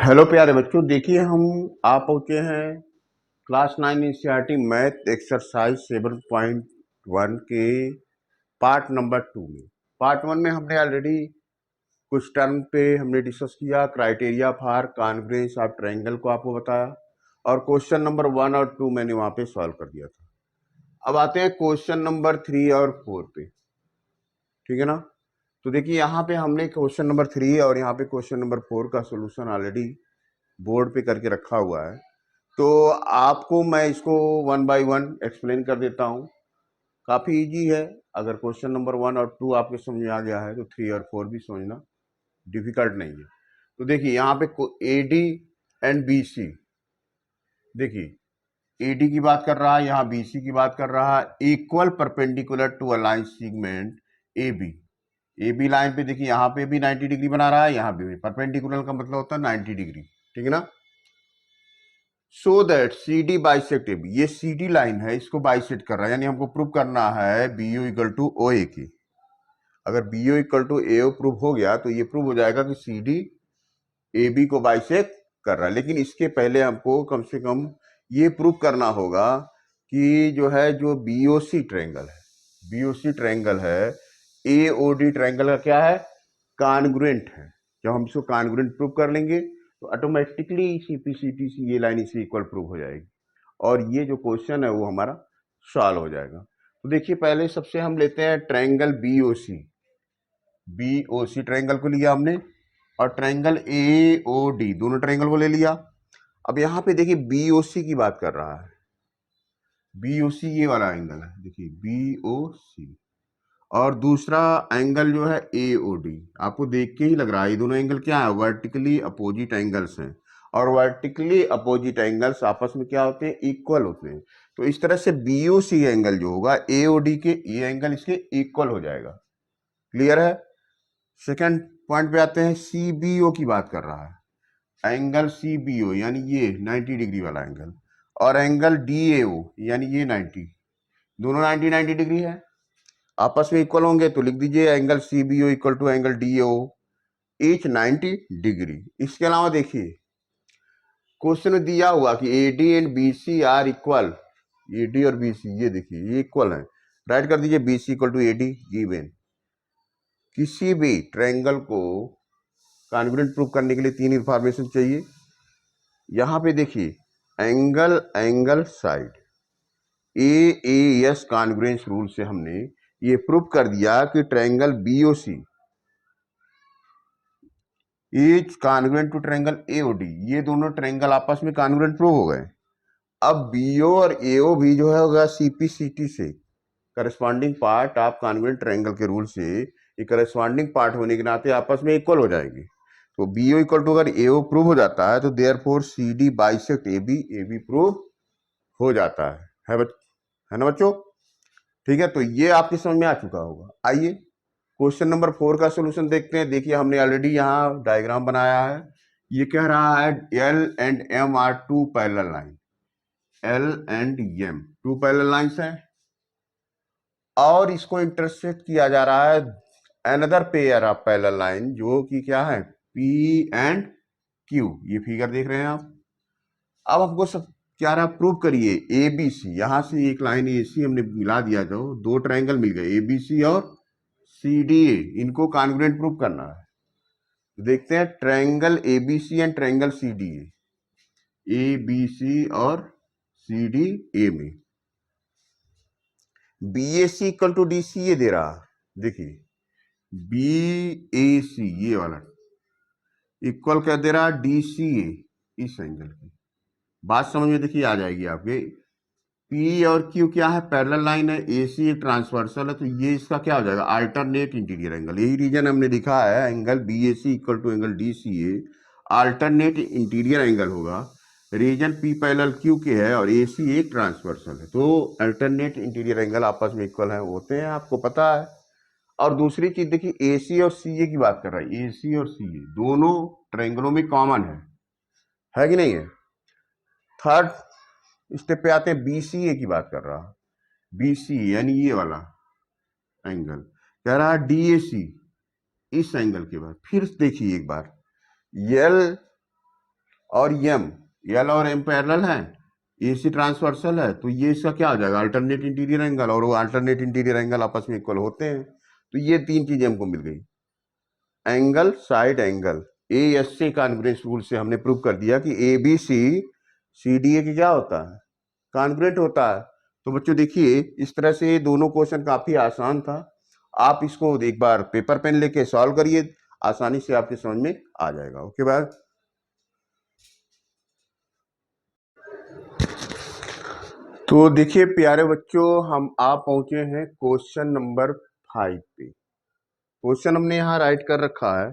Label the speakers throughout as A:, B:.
A: Hello प्यारे बच्चों, देखिए हम आ पहुंचे हैं क्लास 9 एनसीईआरटी मैथ एक्सरसाइज 7.1 के पार्ट नंबर 2 में। पार्ट 1 में हमने ऑलरेडी कुछ टर्म पे हमने डिस्कस किया। Criteria for congruence of triangle को आपको बताया और क्वेश्चन नंबर 1 और 2 मैंने वहां पे सॉल्व कर दिया था। अब आते हैं क्वेश्चन नंबर 3 और 4 पे, ठीक है ना। तो देखिए यहाँ पे हमने क्वेश्चन नंबर 3 और यहाँ पे क्वेश्चन नंबर 4 का सोल्यूशन ऑलरेडी बोर्ड पे करके रखा हुआ है। तो आपको मैं इसको वन बाय वन एक्सप्लेन कर देता हूँ। काफ़ी इजी है। अगर क्वेश्चन नंबर 1 और 2 आपके समझ में आ गया है तो 3 और 4 भी समझना डिफिकल्ट नहीं है। तो देखिए यहाँ पे A D and B C, देखिए ए डी की बात कर रहा है, यहाँ बी सी की बात कर रहा है। Equal perpendicular to a line segment A B line पे देखिए यहाँ पे भी 90 डिग्री बना रहा है, यहाँ भी परपेंडिकुलर का मतलब होता है 90 डिग्री, ठीक है ना। So that C D bisect A B, ये सी डी लाइन है, इसको बाइसेक्ट कर रहा है, यानी हमको प्रूव करना है B O equal to O A की। अगर B O equal to A O prove हो गया तो ये प्रूव हो जाएगा कि सी डी ए बी को बाइसेक्ट कर रहा है। लेकिन इसके पहले हमको कम से कम ये प्रूव करना होगा कि जो बी ओ सी ट्रायंगल है, बी ओ सी ट्रायंगल है ए ओ डी ट्रायंगल का क्या है, कॉन्ग्रुएंट है। जब हम इसको कॉन्ग्रुएंट प्रूव कर लेंगे तो ऑटोमेटिकली सीपीसीटी से ये लाइन इसे इक्वल प्रूव हो जाएगी और ये जो क्वेश्चन है वो हमारा सॉल्व हो जाएगा। तो देखिए पहले सबसे हम लेते हैं triangle B O C triangle को लिया हमने और ट्रायंगल ए ओ डी, दोनों ट्रायंगल को ले लिया। अब यहाँ पे देखिए बी ओ सी की बात कर रहा है, बी ओ सी ये वाला एंगल है, देखिए बी ओ सी, और दूसरा एंगल जो है ए ओ डी। आपको देख के ही लग रहा है ये दोनों एंगल क्या है, वर्टिकली अपोजिट एंगल्स हैं और वर्टिकली अपोजिट एंगल्स आपस में क्या होते हैं, इक्वल होते हैं। तो इस तरह से बी ओ सी एंगल जो होगा ए ओ डी के ये एंगल इसके इक्वल हो जाएगा। क्लियर है। सेकंड पॉइंट पे आते हैं, सी बी ओ की बात कर रहा है, एंगल सी बी ओ यानी ये 90 डिग्री वाला एंगल और एंगल डी ए ओ यानी ये 90, दोनों 90 डिग्री है, आपस में इक्वल होंगे। तो लिख दीजिए angle C B O equal to angle D A O, each 90 degree. इसके अलावा देखिए क्वेश्चन में दिया हुआ कि A D and B C are equal, A D और बी सी ये देखिए ये इक्वल है, राइट कर दीजिए B C equal to A D given. किसी भी ट्रायंगल को कॉन्ग्रुएंट प्रूव करने के लिए 3 इंफॉर्मेशन चाहिए। यहाँ पे देखिए angle side A S congruence rule से हमने ये प्रूव कर दिया कि triangle B O C is congruent to triangle A O D, ये दोनों ट्रायंगल आपस में कॉन्ग्रुएंट प्रूव हो गए। अब बी ओ और ए ओ भी जो है होगा सीपीसीटी से, corresponding part of congruent triangle के रूल से ये करस्पॉन्डिंग पार्ट होने के नाते आपस में इक्वल हो जाएंगे। तो बी ओ इक्वल टू अगर ए ओ प्रूव हो जाता है तो therefore C D bisect A B prove हो जाता है ना बच्चों। ठीक है, तो ये आपकी समझ में आ चुका होगा। आइए क्वेश्चन नंबर 4 का सोल्यूशन देखते हैं। देखिए हमने ऑलरेडी यहाँ डायग्राम बनाया है। ये कह रहा है L and M are two parallel line, L and M two parallel lines हैं और इसको इंटरसेक्ट किया जा रहा है another pair of parallel line जो कि क्या है, पी एंड क्यू। ये फिगर देख रहे हैं आप। अब हमको सब क्या रहा, प्रूव करिए ए बी सी, यहां से एक लाइन ए सी हमने मिला दिया, जो दो ट्रायंगल मिल गए ए बी सी और सी डी ए, इनको कॉन्ग्रुएंट प्रूव करना है। तो देखते हैं triangle A B C and triangle C D A B C और सी डी ए में B A C equal to D C ये दे रहा, देखिए बी ए सी ये वाला इक्वल क्या दे रहा, डी सी ए, इस एंगल की बात समझ में देखिए आ जाएगी आपके। पी और क्यू क्या है, पैरेलल लाइन है, ए सी एक ट्रांसवर्सल है, तो ये इसका क्या हो जाएगा, अल्टरनेट इंटीरियर एंगल। यही रीजन हमने लिखा है angle B A C equal to angle D C A alternate interior angle होगा। रीजन पी पैरेलल क्यू के है और ए सी एक ट्रांसवर्सल है, तो अल्टरनेट इंटीरियर एंगल आपस में इक्वल है होते हैं, आपको पता है। और दूसरी चीज देखिए ए सी और सी ए की बात कर रहा है, ए सी और सी ए दोनों ट्रायंगलों में कॉमन है कि नहीं है। थर्ड स्टेप पे आते हैं, बी सी ए की बात कर रहा, बी सी यानी ये वाला एंगल कह रहा है डी ए सी, इस एंगल के बाद फिर देखिए एक बार एल और एम, एल और एम पैरेलल है, एसी ट्रांसवर्सल है, तो ये इसका क्या हो जाएगा, अल्टरनेट इंटीरियर एंगल, और वो अल्टरनेट इंटीरियर एंगल आपस में इक्वल होते हैं। तो ये तीन चीजें हमको मिल गई, angle, side angle. A S C congruence rule से हमने प्रूव कर दिया कि ए बी सी डी ए की क्या होता है, कॉन्ग्रुएंट होता है। तो बच्चों देखिए, इस तरह से दोनों क्वेश्चन काफी आसान था। आप इसको एक बार पेपर पेन लेके सॉल्व करिए, आसानी से आपके समझ में आ जाएगा। Okay bye. तो देखिए प्यारे बच्चों, हम आप पहुंचे हैं क्वेश्चन नंबर 5 पे। क्वेश्चन हमने यहाँ राइट कर रखा है।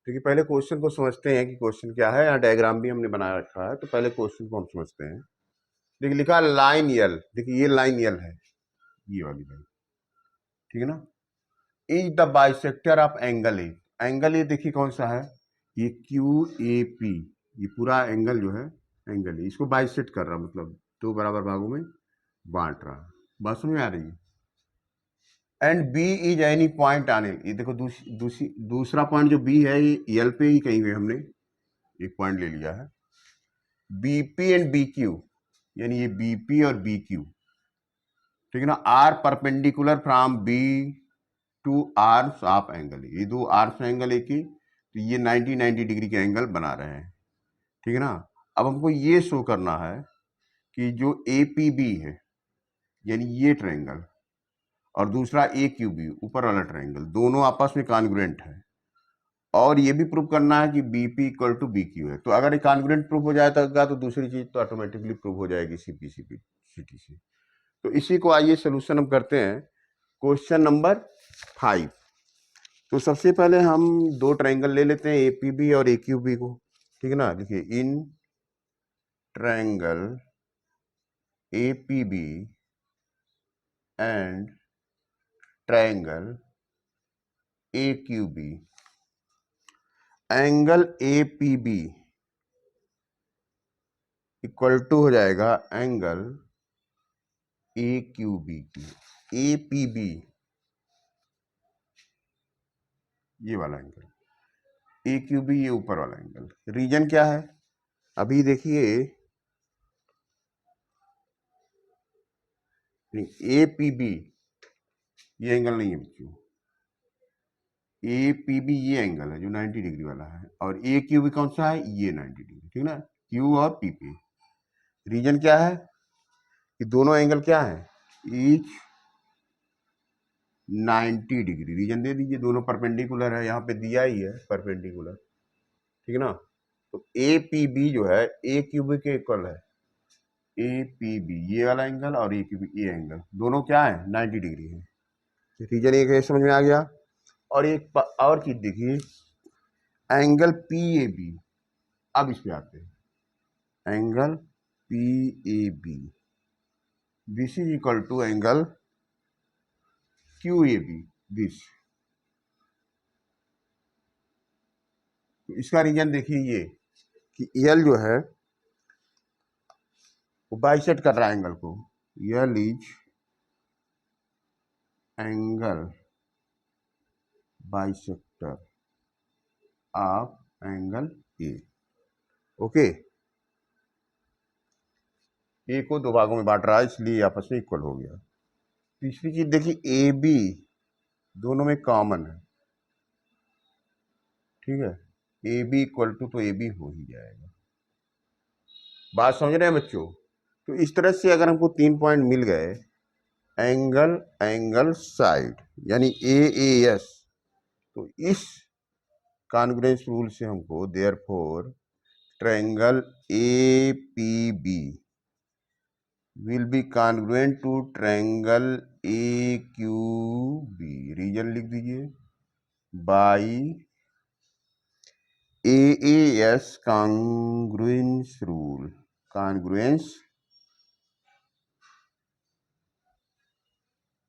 A: देखिए पहले क्वेश्चन को समझते हैं कि क्वेश्चन क्या है। यहाँ डायग्राम भी हमने बना रखा है, तो पहले क्वेश्चन को हम समझते हैं। देखिए लिखा है लाइन यल, देखिए ये लाइन यल है, ये वाली लाइन, ठीक है ना। Is the bisector of angle A, angle A देखिए कौन सा है, ये क्यू ए पी, ये पूरा एंगल जो है एंगल ए, इसको बाइसेक्ट कर रहा, मतलब दो बराबर भागों में बांट रहा। बात समझ में आ रही है। And B is any point on L, ये देखो दूसरा पॉइंट जो बी है ये एल पे ही कहीं हुए हमने एक पॉइंट ले लिया है। बीपी एंड बी क्यू, यानी ये बीपी और बी क्यू, ठीक है ना, are perpendicular from B to arms of angle, ये दो आर्म्स एंगल एक ही, तो ये 90 डिग्री के एंगल बना रहे हैं, ठीक है ना। अब हमको ये शो करना है कि जो ए पी बी है, यानी ये ट्रायंगल, और दूसरा ए क्यू बी ऊपर वाला ट्रायंगल, दोनों आपस में कॉन्ग्रुएंट है। और ये भी प्रूव करना है कि BP equal to B Q है। तो अगर ये कॉन्ग्रुएंट प्रूव हो जाएगा तो दूसरी चीज तो ऑटोमेटिकली प्रूव हो जाएगी सीपी सिटी से। तो इसी को आइए सोल्यूशन हम करते हैं क्वेश्चन नंबर 5। तो सबसे पहले हम दो ट्रायंगल ले लेते हैं, एपीबी और एक्यूबी को, ठीक है ना। देखिए in triangle APB and triangle AQB, angle APB equal to हो जाएगा एंगल ए क्यू बी की, ए पी बी ये वाला एंगल, ए क्यू बी ये ऊपर वाला एंगल। रीजन क्या है, अभी देखिए ए पी बी ये एंगल नहीं है बच्चों, ए पी बी ये एंगल है जो 90 डिग्री वाला है, और ए क्यू बी कौन सा है, ये 90 डिग्री, ठीक ना, क्यू और पी पी। रीजन क्या है कि दोनों एंगल क्या है, ईच 90 डिग्री। रीजन दे दीजिए, दोनों परपेंडिकुलर है, यहाँ पे दिया ही है परपेंडिकुलर, ठीक है ना। तो ए पी बी जो है ए क्यू बी के इक्वल है, ए पी बी ये वाला एंगल और ए क्यू बी ये एंगल, दोनों क्या है 90 डिग्री है। रीजन एक समझ में आ गया। और एक और चीज देखिए, एंगल पी ए बी, अब इस पे आते हैं, angle P A B this is equal to angle Q A B this. तो इसका रीजन देखिए ये कि एल जो है वो बाइसेक्ट कर रहा है एंगल को, L is angle bisector of angle A. Okay, A को दो भागों में बांट रहा है इसलिए आपस में इक्वल हो गया। तीसरी चीज देखिए ए बी दोनों में कॉमन है, ठीक है, ए बी इक्वल टू, तो ए बी हो ही जाएगा। बात समझ रहे हैं बच्चों। तो इस तरह से अगर हमको 3 पॉइंट मिल गए, एंगल एंगल साइड यानी ए एस, तो इस कॉन्ग्रुएंस रूल से हमको therefore triangle A P B will be congruent to triangle A Q B. Reason लिख दीजिए, by AAS congruence rule. Congruence,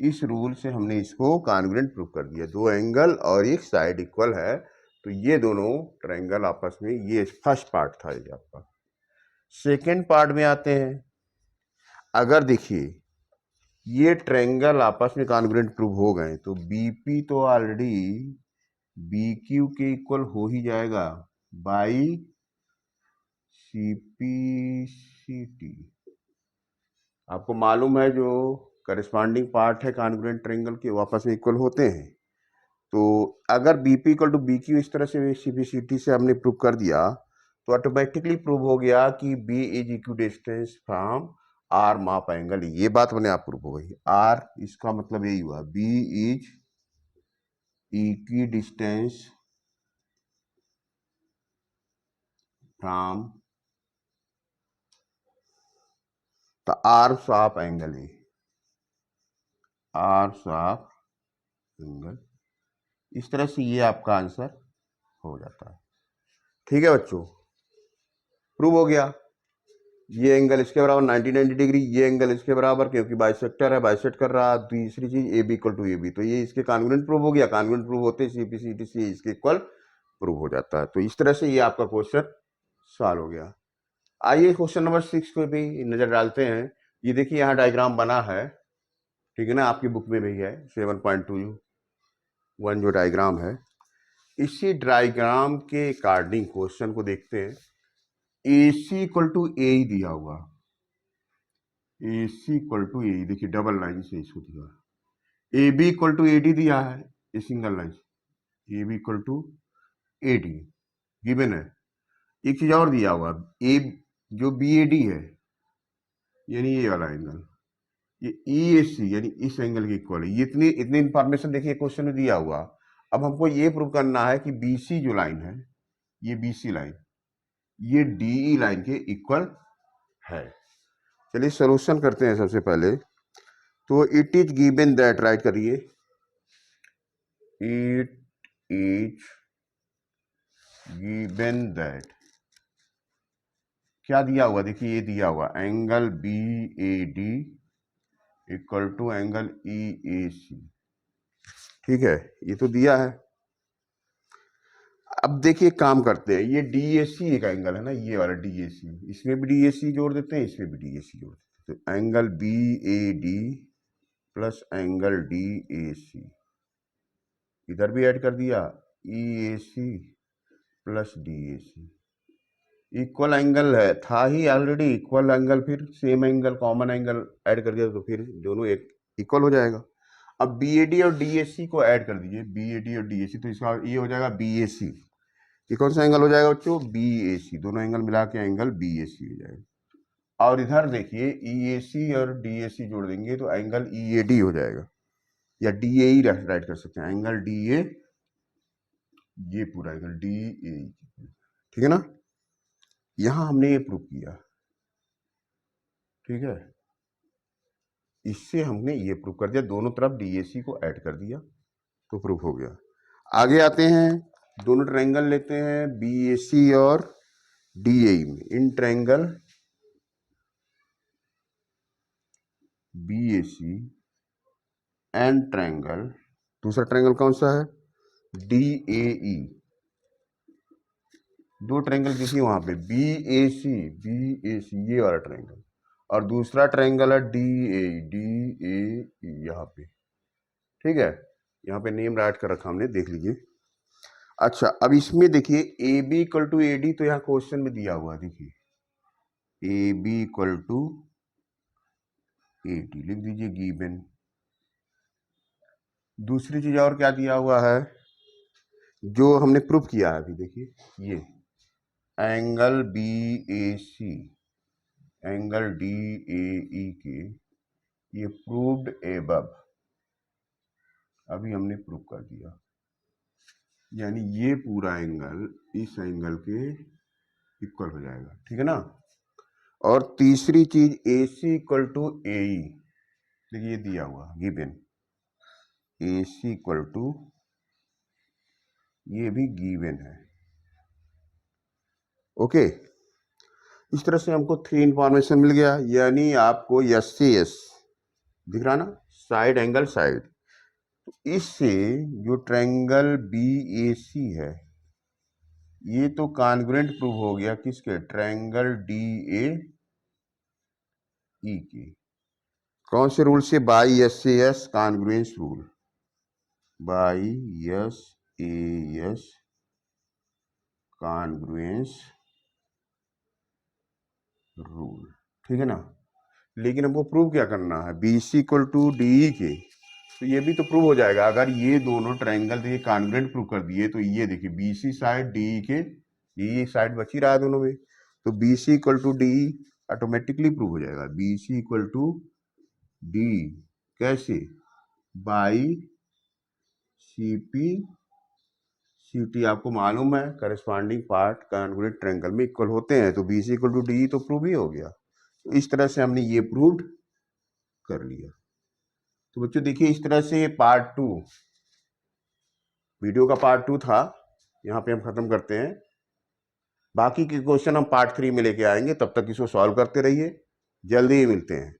A: इस रूल से हमने इसको कॉन्ग्रुएंट प्रूव कर दिया, दो एंगल और एक साइड इक्वल है, तो ये दोनों ट्रायंगल आपस में, ये फर्स्ट पार्ट था ये आपका। सेकेंड पार्ट में आते हैं, अगर देखिए ये ट्रायंगल आपस में कॉन्ग्रुएंट प्रूव हो गए तो बीपी तो ऑलरेडी बी क्यू के इक्वल हो ही जाएगा बाई CPCT। आपको मालूम है जो करस्पॉन्डिंग पार्ट है कॉन्ग्रुएंट ट्रायंगल के वो आपस में इक्वल होते हैं। तो अगर BP इक्वल टू BQ इस तरह से CPCT से हमने प्रूव कर दिया तो ऑटोमेटिकली प्रूव हो गया कि B is equi distance from R माप एंगल। ये बात अपने आप प्रूव हो गई। R इसका मतलब यही हुआ B is equi distance from the arms of angle A, arms of angle. इस तरह से ये आपका आंसर हो जाता है। ठीक है बच्चों, प्रूव हो गया। ये एंगल इसके बराबर 90 डिग्री, ये एंगल इसके बराबर, क्योंकि बाइसेक्टर है, बाइसेक्ट कर रहा। दूसरी चीज AB इक्वल टू AB, तो ये इसके कॉन्ग्रुएंट प्रूव हो गया। कॉन्ग्रुएंट प्रूव होते CPCT से इसके इक्वल प्रूव हो जाता है। तो इस तरह से ये आपका क्वेश्चन सॉल्व हो गया। आइए क्वेश्चन नंबर 6 को भी नजर डालते हैं। ये देखिए यहाँ डायग्राम बना है, ठीक है ना, आपकी बुक में भी है 7.21 जो डायग्राम है। इसी डायग्राम के अकॉर्डिंग क्वेश्चन को देखते हैं। AC इक्वल टू ए दिया हुआ, AC इक्वल टू ए, देखिए डबल लाइन से इसको दिया। AB इक्वल टू AD दिया है, ये सिंगल लाइन से AB equal to AD given है। एक चीज और दिया हुआ, ए जो BAD है यानी ये वाला एंगल, ये EAC यानी इस एंगल के इक्वल है। ये इतनी इंफॉर्मेशन देखिए क्वेश्चन में दिया हुआ। अब हमको ये प्रूव करना है कि BC जो लाइन है, ये BC लाइन ये DE लाइन के इक्वल है। चलिए सॉल्यूशन करते हैं सबसे पहले। तो it is given that, write करिए, इट इज गिवन दैट, क्या दिया हुआ, देखिए ये दिया हुआ angle BAD equal to angle EAC। ठीक है, ये तो दिया है। अब देखिए काम करते हैं, ये DAC एक एंगल है ना, ये वाला DAC, इसमें भी DAC जोड़ देते हैं, इसमें भी DAC जोड़ देते हैं। तो angle BAD plus angle DAC, इधर भी ऐड कर दिया EAC plus DAC। Equal angle है, था ही ऑलरेडी इक्वल एंगल, फिर same angle common angle add कर दिया तो फिर दोनों एक इक्वल हो जाएगा। अब BAD और DAC को ऐड कर दीजिए, BAD और DAC, तो इसका ये हो जाएगा BAC। ये कौन सा एंगल हो जाएगा बच्चों, BAC। दोनों एंगल मिला के एंगल BAC हो जाएगा। और इधर देखिए EAC और DAC जोड़ देंगे तो एंगल EAD हो जाएगा, या DAE राइट कर सकते हैं, एंगल DA, ये पूरा एंगल DAE। ठीक है ना, यहां हमने ये प्रूव किया। ठीक है, इससे हमने ये प्रूव कर दिया, दोनों तरफ DAC को ऐड कर दिया तो प्रूव हो गया। आगे आते हैं, दोनों ट्रायंगल लेते हैं BAC और DAE में। In triangle BAC and triangle, दूसरा ट्रायंगल कौन सा है, DAE। दो ट्रायंगल देखिए वहां पे BAC, ये वाला ट्रायंगल, और दूसरा ट्रायंगल है DAE यहाँ पे। ठीक है, यहाँ पे नेम राइट कर रखा हमने, देख लीजिए। अच्छा, अब इसमें देखिए AB इक्वल टू AD, तो यहाँ क्वेश्चन में दिया हुआ, देखिए AB इक्वल टू AD लिख दीजिए गिवन। दूसरी चीज और क्या दिया हुआ है जो हमने प्रूफ किया है अभी, देखिए ये एंगल BAC एंगल DAE के, ये प्रूव्ड एबव, अभी हमने प्रूव कर दिया, यानी ये पूरा एंगल इस एंगल के इक्वल हो जाएगा। ठीक है ना। और तीसरी चीज AC इक्वल टू AE, देखिए ये दिया हुआ गिवन, AC इक्वल टू, ये भी गिवन है। ओके, इस तरह से हमको 3 इंफॉर्मेशन मिल गया, यानी आपको S से S दिख रहा ना, साइड एंगल साइड। तो इससे जो ट्रायंगल BAC है ये तो कॉन्ग्रुएंट प्रूव हो गया किसके, ट्रायंगल DAE के। कौन से रूल से, by SAS congruence rule, by SAS congruence rule, ठीक है ना। लेकिन हमको प्रूव क्या करना है, B C equal to D के, तो ये भी तो प्रूव हो जाएगा अगर ये दोनों ट्रायंगल देखिए कॉन्ग्रुएंट प्रूव कर दिए, तो ये देखिए बी सी साइड डी के, ये साइड बच ही रहा है दोनों में, तो B C equal to D automatically prove हो जाएगा। B C equal to D कैसे, by C P C T, आपको मालूम है करस्पॉन्डिंग पार्ट कॉन्ग्रुएंट ट्रायंगल में इक्वल होते हैं, तो B C equal to D तो प्रूव ही हो गया। तो इस तरह से हमने ये प्रूव कर लिया। तो बच्चों देखिए इस तरह से पार्ट 2, वीडियो का पार्ट 2 था, यहाँ पे हम खत्म करते हैं। बाकी के क्वेश्चन हम पार्ट 3 में लेके आएंगे, तब तक इसको सॉल्व करते रहिए। जल्दी ही मिलते हैं।